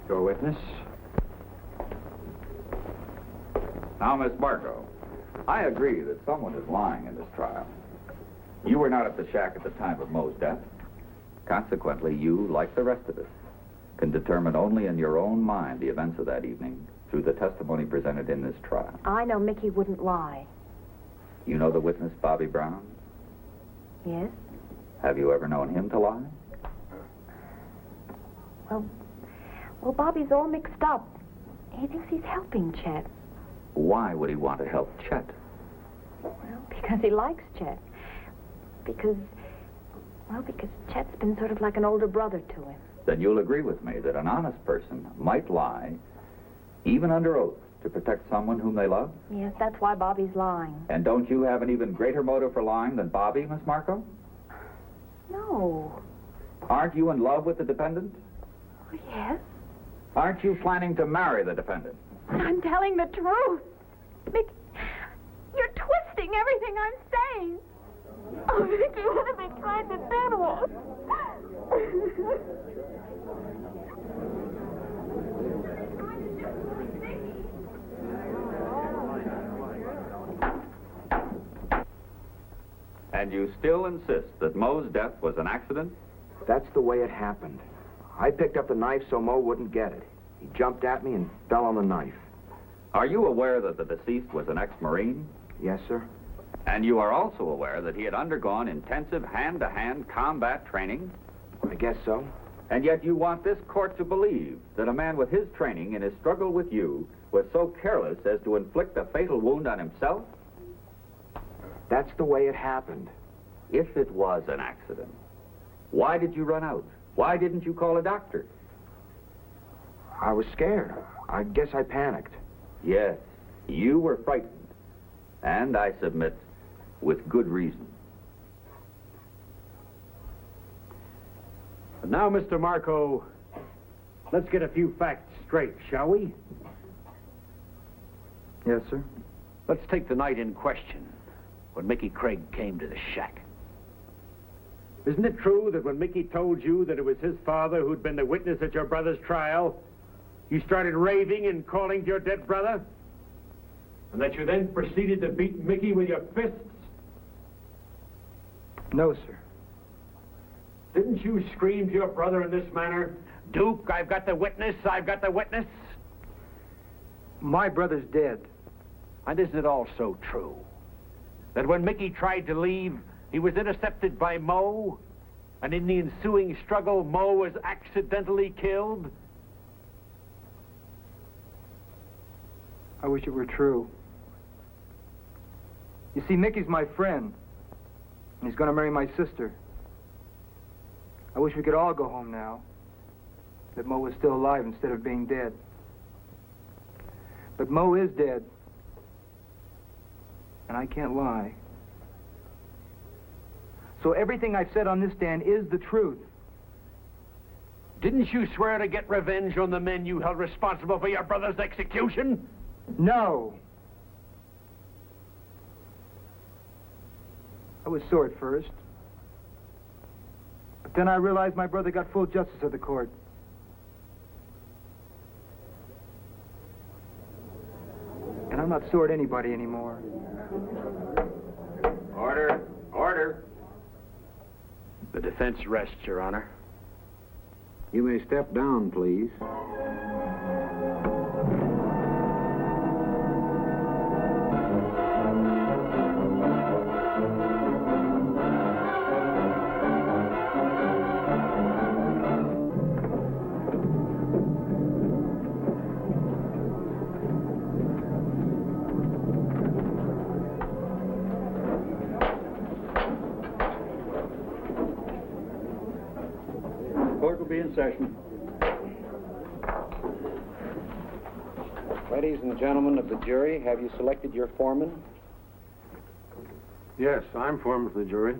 Your witness. Now, Miss Marco, I agree that someone is lying in this trial. You were not at the shack at the time of Mo's death. Consequently, you, like the rest of us, can determine only in your own mind the events of that evening through the testimony presented in this trial. I know Mickey wouldn't lie. You know the witness, Bobby Brown? Yes? Have you ever known him to lie? Well, Bobby's all mixed up. He thinks he's helping Chet. Why would he want to help Chet? Well, because he likes Chet. Because Chet's been sort of like an older brother to him. Then you'll agree with me that an honest person might lie, even under oath, to protect someone whom they love? Yes, that's why Bobby's lying. And don't you have an even greater motive for lying than Bobby, Miss Marco? No. Aren't you in love with the defendant? Oh, yes. Aren't you planning to marry the defendant? I'm telling the truth. Mickey, you're twisting everything I'm saying. Oh, Mickey, what have they tried to do to us? And you still insist that Mo's death was an accident? That's the way it happened. I picked up the knife so Mo wouldn't get it. He jumped at me and fell on the knife. Are you aware that the deceased was an ex-Marine? Yes, sir. And you are also aware that he had undergone intensive hand-to-hand combat training? I guess so. And yet you want this court to believe that a man with his training in his struggle with you was so careless as to inflict a fatal wound on himself? That's the way it happened. If it was an accident, why did you run out? Why didn't you call a doctor? I was scared. I guess I panicked. Yes, you were frightened. And I submit, with good reason. And now, Mr. Marco, let's get a few facts straight, shall we? Yes, sir. Let's take the night in question, when Mickey Craig came to the shack. Isn't it true that when Mickey told you that it was his father who'd been the witness at your brother's trial, you started raving and calling to your dead brother? And that you then proceeded to beat Mickey with your fists? No, sir. Didn't you scream to your brother in this manner, "Duke, I've got the witness, I've got the witness"? My brother's dead. And isn't it also true that when Mickey tried to leave, he was intercepted by Moe, and in the ensuing struggle, Moe was accidentally killed? I wish it were true. You see, Mickey's my friend. And he's going to marry my sister. I wish we could all go home now. That Moe was still alive instead of being dead. But Moe is dead. And I can't lie. So everything I've said on this stand is the truth. Didn't you swear to get revenge on the men you held responsible for your brother's execution? No. I was sore at first. But then I realized my brother got full justice of the court. And I'm not sore at anybody anymore. Order! Order! The defense rests, Your Honor. You may step down, please. Court will be in session. Ladies and gentlemen of the jury, have you selected your foreman? Yes, I'm foreman for the jury.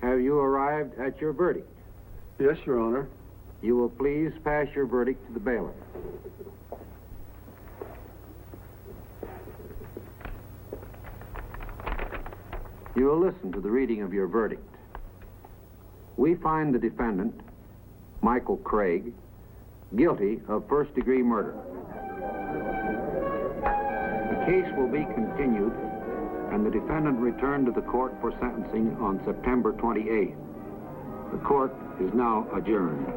Have you arrived at your verdict? Yes, Your Honor. You will please pass your verdict to the bailiff. You will listen to the reading of your verdict. We find the defendant, Michael Craig, guilty of first-degree murder. The case will be continued and the defendant returned to the court for sentencing on September 28th. The court is now adjourned.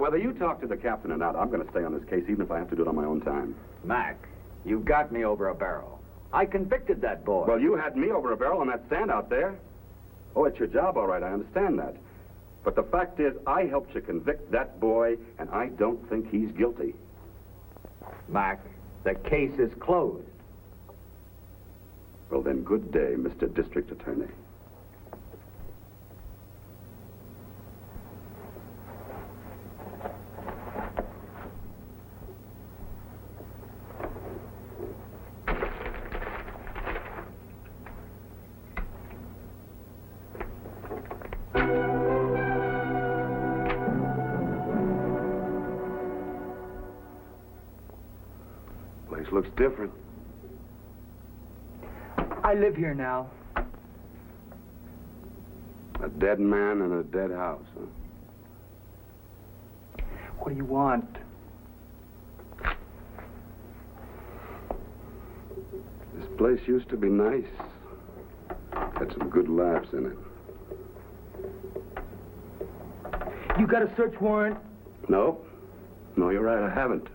Whether you talk to the captain or not, I'm going to stay on this case, even if I have to do it on my own time. Mac, you got me over a barrel. I convicted that boy. Well, you had me over a barrel on that stand out there. Oh, it's your job, all right, I understand that. But the fact is, I helped you convict that boy, and I don't think he's guilty. Mac, the case is closed. Well, then, good day, Mr. District Attorney. Looks different. I live here now. A dead man in a dead house, huh? What do you want? This place used to be nice. Had some good laughs in it. You got a search warrant? No. No, you're right, I haven't.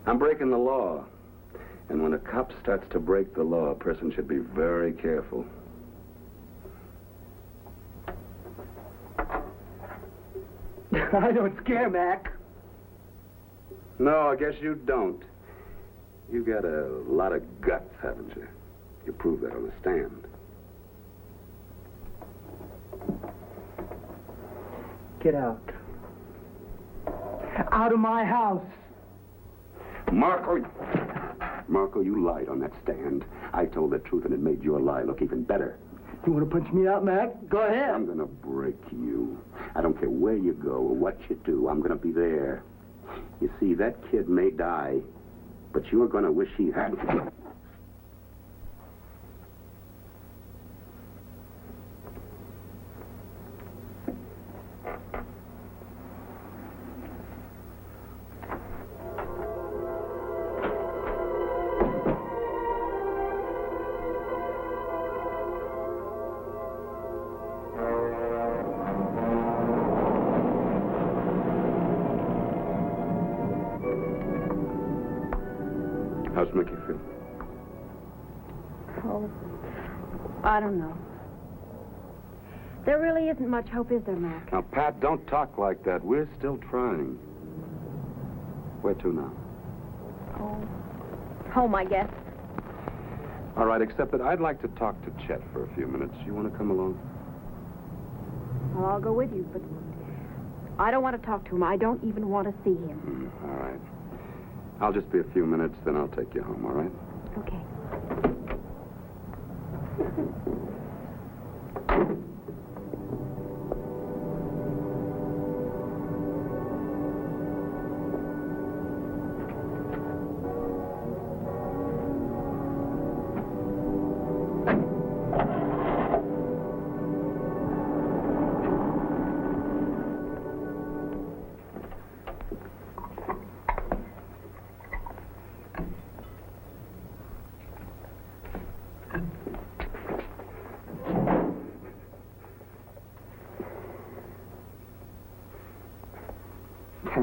I'm breaking the law. And when a cop starts to break the law, a person should be very careful. I don't scare, Mac. No, I guess you don't. You got a lot of guts, haven't you? You proved that on the stand. Get out. Out of my house. Marco, you lied on that stand. I told the truth and it made your lie look even better. You want to punch me out, Mac? Go ahead. I'm going to break you. I don't care where you go or what you do. I'm going to be there. You see, that kid may die, but you're going to wish he hadn't. How's Mickey feel? Oh, I don't know. There really isn't much hope, is there, Mac? Now, Pat, don't talk like that. We're still trying. Where to now? Oh, home, I guess. All right, except that I'd like to talk to Chet for a few minutes. You want to come along? Well, I'll go with you, but I don't want to talk to him. I don't even want to see him. All right. I'll just be a few minutes, then I'll take you home, all right? Okay.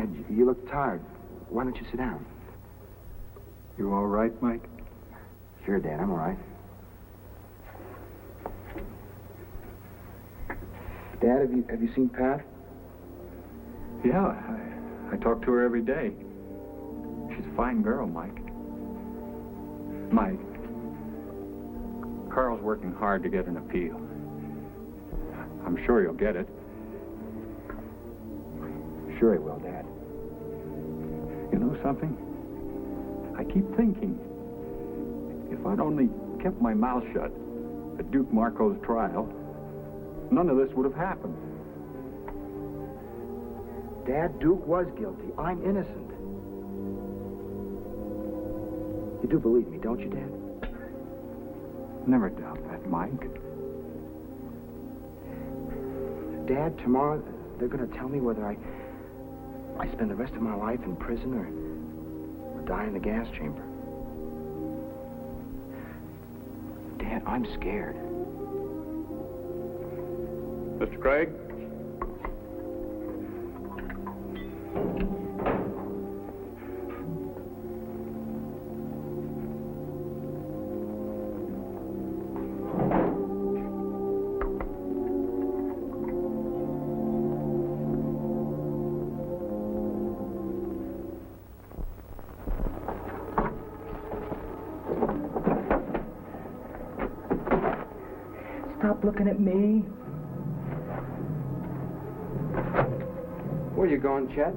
Dad, you look tired. Why don't you sit down? You all right, Mike? Sure, Dad, I'm all right. Dad, have you seen Pat? Yeah, I talk to her every day. She's a fine girl, Mike. Mike, Carl's working hard to get an appeal. I'm sure he'll get it. Sure he will, Dad. You know something? I keep thinking, if I'd only kept my mouth shut at Duke Marco's trial, none of this would have happened. Dad, Duke was guilty. I'm innocent. You do believe me, don't you, Dad? Never doubt that, Mike. Dad, tomorrow they're going to tell me whether I spend the rest of my life in prison or die in the gas chamber. Dad, I'm scared. Mr. Craig? Stop looking at me. Where you going, Chet?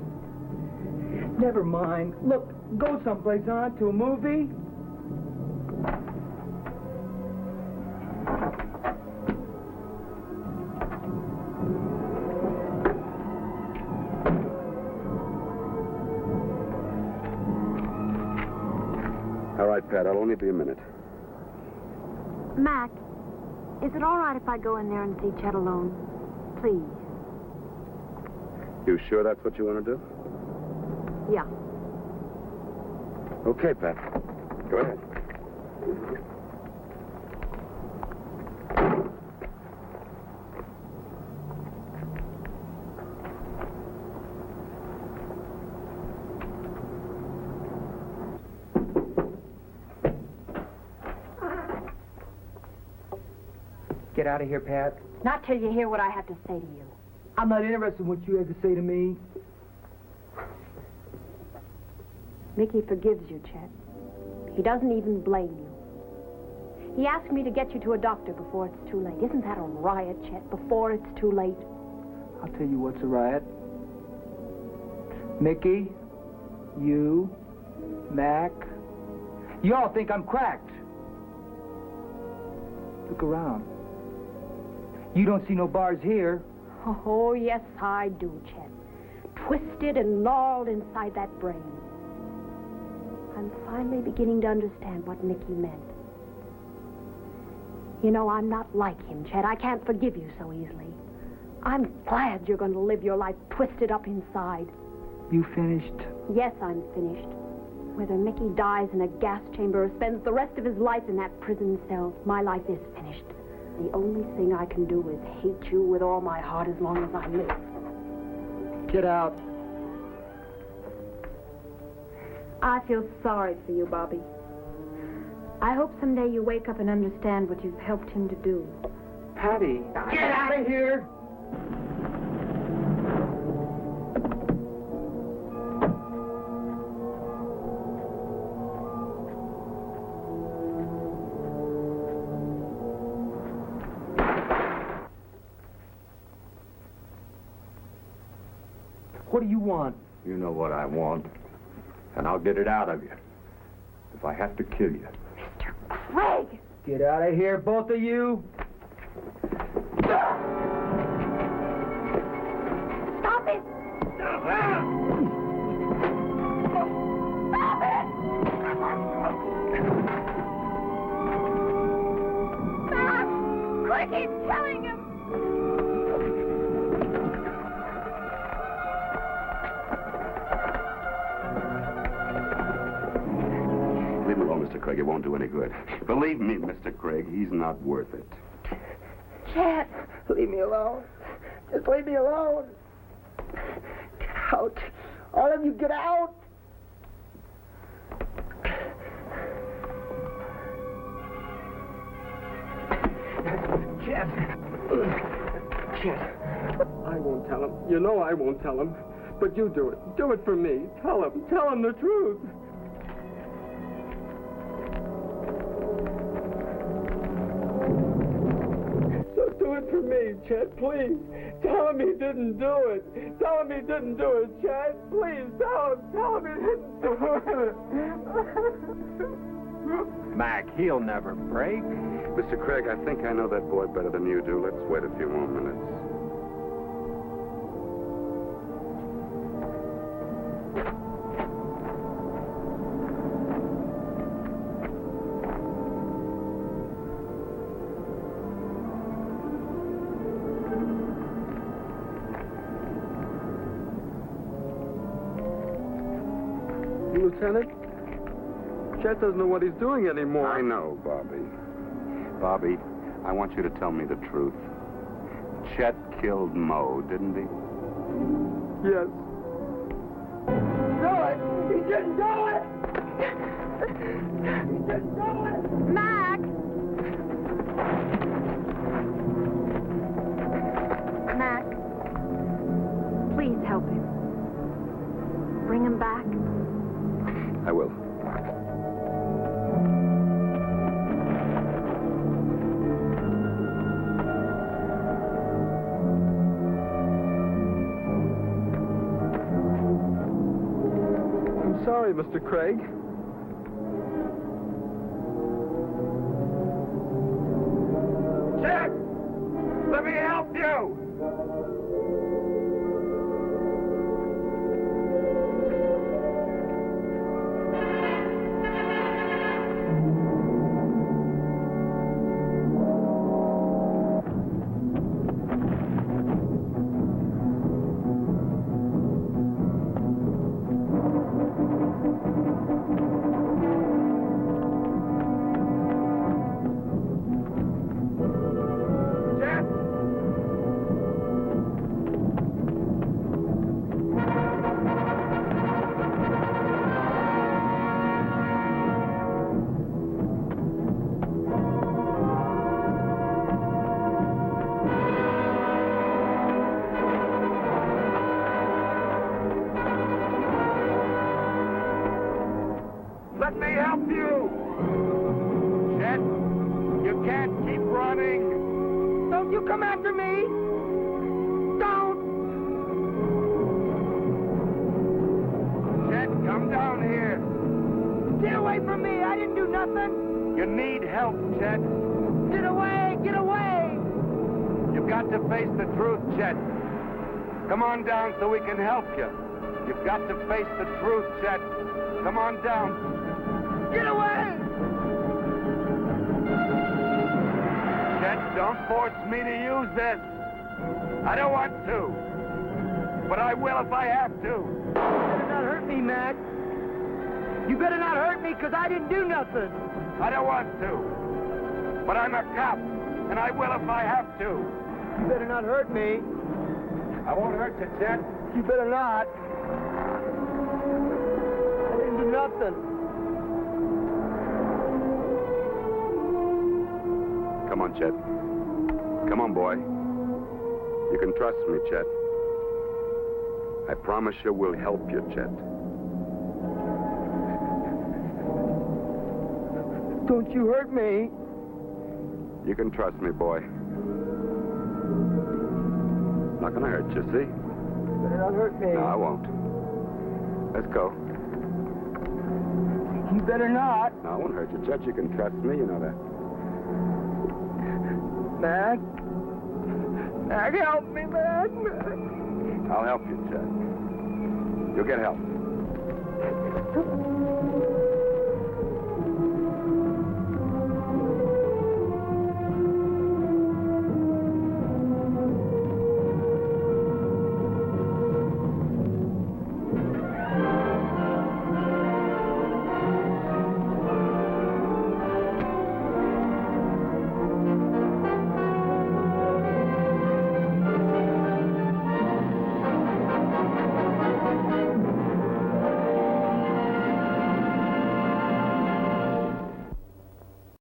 Never mind. Look, go someplace, huh? To a movie? All right, Pat, I'll only be a minute. Mac, is it all right if I go in there and see Chet alone? Please. You sure that's what you want to do? Yeah. Okay, Pat. Go ahead. Get out of here, Pat. Not till you hear what I have to say to you. I'm not interested in what you have to say to me. Mickey forgives you, Chet. He doesn't even blame you. He asked me to get you to a doctor before it's too late. Isn't that a riot, Chet? Before it's too late. I'll tell you what's a riot. Mickey, you, Mac, you all think I'm cracked. Look around. You don't see no bars here. Oh, yes, I do, Chet. Twisted and gnarled inside that brain. I'm finally beginning to understand what Mickey meant. You know, I'm not like him, Chet. I can't forgive you so easily. I'm glad you're going to live your life twisted up inside. You finished? Yes, I'm finished. Whether Mickey dies in a gas chamber or spends the rest of his life in that prison cell, my life is finished. The only thing I can do is hate you with all my heart as long as I live. Get out. I feel sorry for you, Bobby. I hope someday you wake up and understand what you've helped him to do. Patty, get out of here! What do you want? You know what I want, and I'll get it out of you. If I have to kill you. Craig! Get out of here, both of you! Stop it! Stop it! Stop! Quick, he's killing him! Leave him alone, Mr. Craig. It won't do any good. Believe me, Mr. Craig, he's not worth it. Chet! Leave me alone. Just leave me alone. Get out. All of you, get out. Chet. Chet. I won't tell him. You know I won't tell him. But you do it. Do it for me. Tell him. Tell him the truth. So do it for me, Chet, please. Tell him he didn't do it. Tell him he didn't do it, Chet. Please, tell him. Tell him he didn't do it. Mac, he'll never break. Mr. Craig, I think I know that boy better than you do. Let's wait a few more minutes. Lieutenant, Chet doesn't know what he's doing anymore. I know, Bobby. Bobby, I want you to tell me the truth. Chet killed Mo, didn't he? Yes. Do it! He didn't do it! He didn't do it! Mac! Mac, please help him. Bring him back. I will. I'm sorry, Mr. Craig. Chet! Let me help you! come after me! Don't! Chet, come down here. Get away from me! I didn't do nothing! You need help, Chet. Get away! Get away! You've got to face the truth, Chet. Come on down so we can help you. You've got to face the truth, Chet. Come on down. Get away! Chet, don't force me to use this. I don't want to. But I will if I have to. You better not hurt me, Mac. You better not hurt me, because I didn't do nothing. I don't want to. But I'm a cop, and I will if I have to. You better not hurt me. I won't hurt you, Chet. You better not. I didn't do nothing. Come on, Chet. Come on, boy. You can trust me, Chet. I promise you we'll help you, Chet. Don't you hurt me. You can trust me, boy. Not gonna hurt you, see? You better not hurt me. No, I won't. Let's go. You better not. No, I won't hurt you, Chet. You can trust me, you know that. Mac. Mac, help me, Mac. I'll help you, Chet. You'll get help.